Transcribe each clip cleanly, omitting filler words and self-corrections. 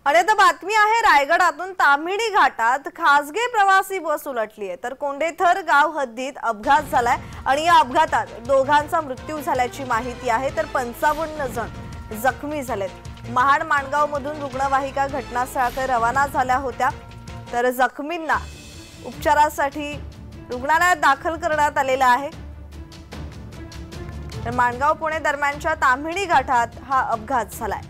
आणि आता बातमी आहे रायगडातून ताम्हिणी घाटात खासगी प्रवासी बस उलटली आहे तर कोंडेथर गाव हद्दीत अपघात झालाय आणि या अपघातात दोघांचा मृत्यू झाल्याची माहिती आहे तर 55 जण जखमी झालेत। महाड माणगाव मधून रुग्णवाहिका घटनास्थळाकडे रवाना झाल्या होत्या तर जखमींना उपचारासाठी रुग्णालयात दाखल करण्यात आलेले आहे। तर माणगाव पुणे दरम्यानच्या ताम्हिणी घाटात हा अपघात झालाय।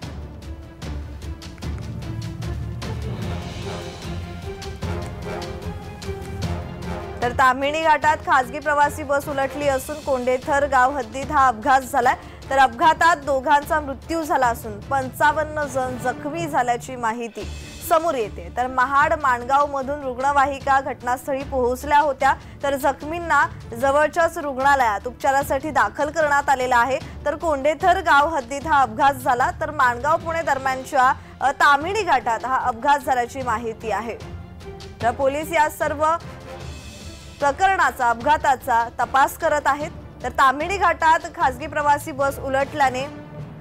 तर ताम्हिणी घाटात खासगी प्रवासी बस उलटली असून कोंडेथर गाव हद्दीत हा अपघात झालाय तर अपघातात दोघांचा मृत्यू झाला असून 55 जण जखमी झाल्याची माहिती समोर येते। तर महाड माणगाव मधून रुग्णवाहिका घटनास्थळी पोहोचल्या होत्या तर जखमींना जवळच्याच रुग्णालयात उपचारासाठी दाखल करण्यात आलेला आहे। तर कोंडेथर गाव हद्दीत हा अपघात झाला तर माणगाव पुणे दरम्यानच्या ताम्हिणी घाटात हा अपघात झाल्याची माहिती आहे। तर पोलीस या सर्व प्रकरणाचा अपघाताचा तपास करत आहेत। तर ताम्हिणी घाटात खासगी प्रवासी बस उलटल्याने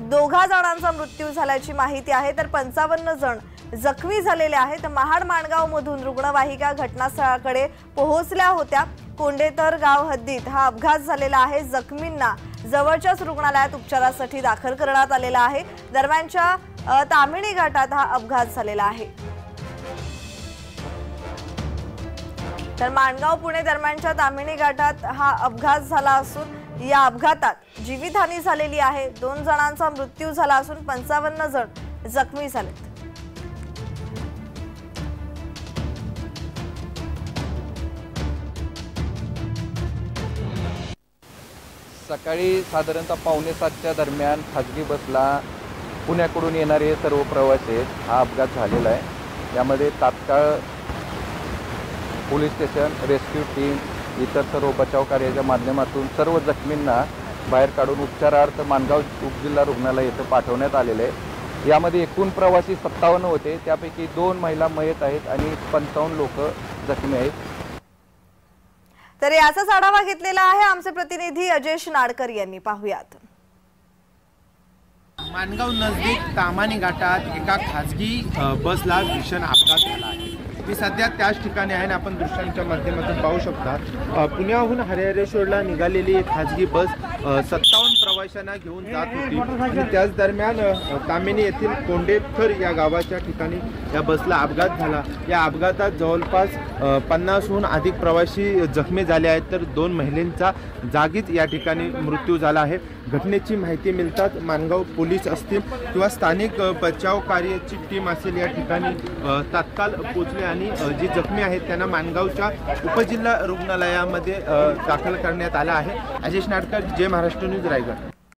दोघा जणांचा मृत्यू झाल्याची माहिती आहे तर 55 जण जखमी झालेले आहेत। महाड माणगाव मधून रुग्णवाहिका घटनास्थळाकडे पोहोचल्या होत्या। कोंडेथर गाव हद्दीत हा अपघात झालेला आहे। जखमींना जवळच्याच रुग्णालयात उपचारासाठी दाखल करण्यात आलेला आहे। दरम्यानच्या ताम्हिणी घाटात हा अपघात झालेला आहे। तर माणगाव पुणे दरम्यानच्या ताम्हिणी घाटात हा अपघात झाला असून या अपघातात जीवितहानी झालेली आहे। 2 जणांचा मृत्यू झाला असून 55 जण जखमी झालेत। सकाळी साधारणतः 6:45च्या दरम्यान खाजगी बसला पुण्याकडून येणारे सर्व प्रवासी हा अपघात झालेला आहे। यामध्ये तात्काळ पोलीस स्टेशन, रेस्क्यू टीम, इतर सर्व बचाव कार्याच्या माध्यमातून सर्व जखमींना बाहेर काढून उपचारार्थ माणगाव उपजिल्हा रुग्णालय येथे पाठवण्यात आलेले आहे। यामध्ये एकूण प्रवासी 57 होते, त्यापैकी 2 महिला मयत आहेत आणि 55 लोक जखमी आहेत। तर याचाच आढावा घेतलेला आहे आमचे प्रतिनिधी अजेश नाडकर यांनी। पाहूयात। माणगाव नजदीक ताम्हिणी घाटात एका खासगी बसला भीषण अपघात झाला आहे। मी सध्या त्याच ठिकाणी आहे। आपण दृश्यांच्या माध्यमातून पाहू शकता पुण्याहून हरिहरेश्वरला निघालेली एक खासगी बस 57 प्रवाशांना घेऊन जात होती आणि त्याच दरम्यान ताम्हिणी येथील कोंडेथर या गावाच्या ठिकाणी या बसला अपघात झाला। या अपघातात जवळपास 50हून अधिक प्रवासी जखमी झाले आहेत तर 2 महिलांचा जागीच या ठिकाणी मृत्यू झाला आहे। घटनेची माहिती मिळतात माणगाव पोलीस असतील किंवा स्थानिक बचाव कार्याची टीम असेल या ठिकाणी तात्काळ पोहोचले आणि जी जखमी आहेत त्यांना माणगावच्या उपजिल्हा रुग्णालयामध्ये दाखल करण्यात आला आहे। अजेश नाडकर, जय महाराष्ट्र न्यूज, रायगड।